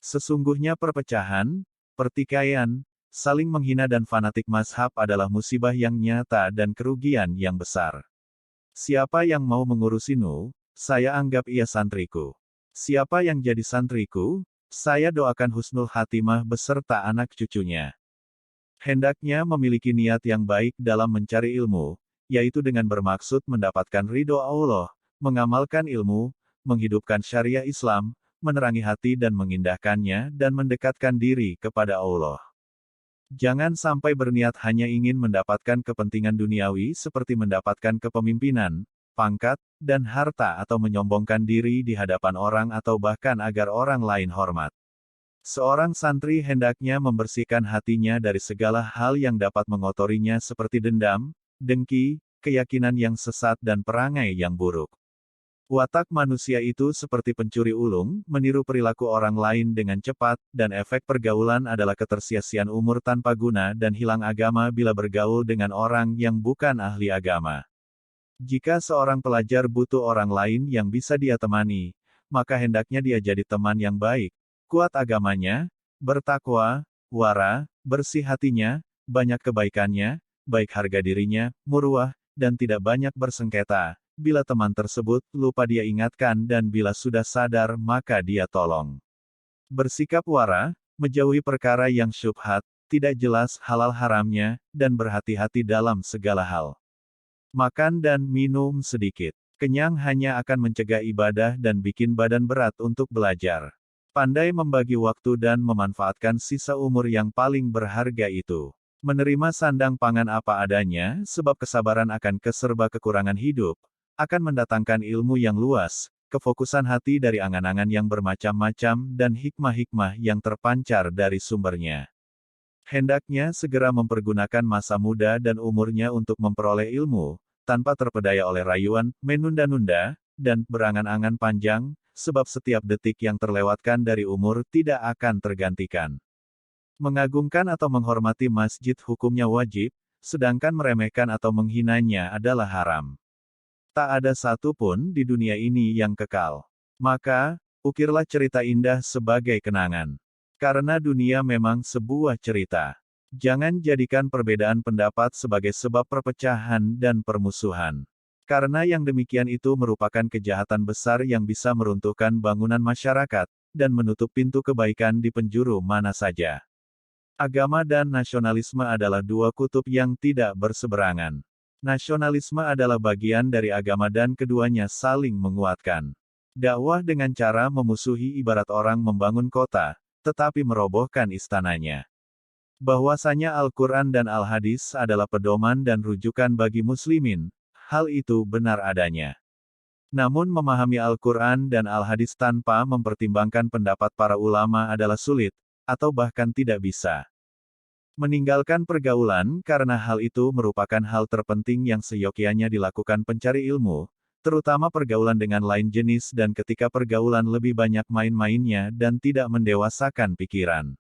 Sesungguhnya perpecahan, pertikaian, saling menghina dan fanatik mazhab adalah musibah yang nyata dan kerugian yang besar. Siapa yang mau mengurusimu, saya anggap ia santriku. Siapa yang jadi santriku, saya doakan husnul khatimah beserta anak cucunya. Hendaknya memiliki niat yang baik dalam mencari ilmu, yaitu dengan bermaksud mendapatkan ridho Allah, mengamalkan ilmu, menghidupkan syariah Islam, menerangi hati dan mengindahkannya dan mendekatkan diri kepada Allah. Jangan sampai berniat hanya ingin mendapatkan kepentingan duniawi seperti mendapatkan kepemimpinan, pangkat, dan harta atau menyombongkan diri di hadapan orang atau bahkan agar orang lain hormat. Seorang santri hendaknya membersihkan hatinya dari segala hal yang dapat mengotorinya seperti dendam, dengki, keyakinan yang sesat dan perangai yang buruk. Watak manusia itu seperti pencuri ulung, meniru perilaku orang lain dengan cepat, dan efek pergaulan adalah ketersia-siaan umur tanpa guna dan hilang agama bila bergaul dengan orang yang bukan ahli agama. Jika seorang pelajar butuh orang lain yang bisa dia temani, maka hendaknya dia jadi teman yang baik, kuat agamanya, bertakwa, wara, bersih hatinya, banyak kebaikannya, baik harga dirinya, murwah, dan tidak banyak bersengketa. Bila teman tersebut lupa dia ingatkan dan bila sudah sadar maka dia tolong. Bersikap wara, menjauhi perkara yang syubhat, tidak jelas halal haramnya, dan berhati-hati dalam segala hal. Makan dan minum sedikit. Kenyang hanya akan mencegah ibadah dan bikin badan berat untuk belajar. Pandai membagi waktu dan memanfaatkan sisa umur yang paling berharga itu. Menerima sandang pangan apa adanya, sebab kesabaran akan keserba kekurangan hidup, akan mendatangkan ilmu yang luas, kefokusan hati dari angan-angan yang bermacam-macam dan hikmah-hikmah yang terpancar dari sumbernya. Hendaknya segera mempergunakan masa muda dan umurnya untuk memperoleh ilmu, tanpa terpedaya oleh rayuan, menunda-nunda, dan berangan-angan panjang, sebab setiap detik yang terlewatkan dari umur tidak akan tergantikan. Mengagungkan atau menghormati masjid hukumnya wajib, sedangkan meremehkan atau menghinanya adalah haram. Tak ada satu pun di dunia ini yang kekal. Maka, ukirlah cerita indah sebagai kenangan. Karena dunia memang sebuah cerita. Jangan jadikan perbedaan pendapat sebagai sebab perpecahan dan permusuhan. Karena yang demikian itu merupakan kejahatan besar yang bisa meruntuhkan bangunan masyarakat, dan menutup pintu kebaikan di penjuru mana saja. Agama dan nasionalisme adalah dua kutub yang tidak berseberangan. Nasionalisme adalah bagian dari agama dan keduanya saling menguatkan. Dakwah dengan cara memusuhi ibarat orang membangun kota, tetapi merobohkan istananya. Bahwasanya Al-Quran dan Al-Hadis adalah pedoman dan rujukan bagi muslimin, hal itu benar adanya. Namun memahami Al-Quran dan Al-Hadis tanpa mempertimbangkan pendapat para ulama adalah sulit, atau bahkan tidak bisa. Meninggalkan pergaulan karena hal itu merupakan hal terpenting yang seyogyanya dilakukan pencari ilmu, terutama pergaulan dengan lain jenis dan ketika pergaulan lebih banyak main-mainnya dan tidak mendewasakan pikiran.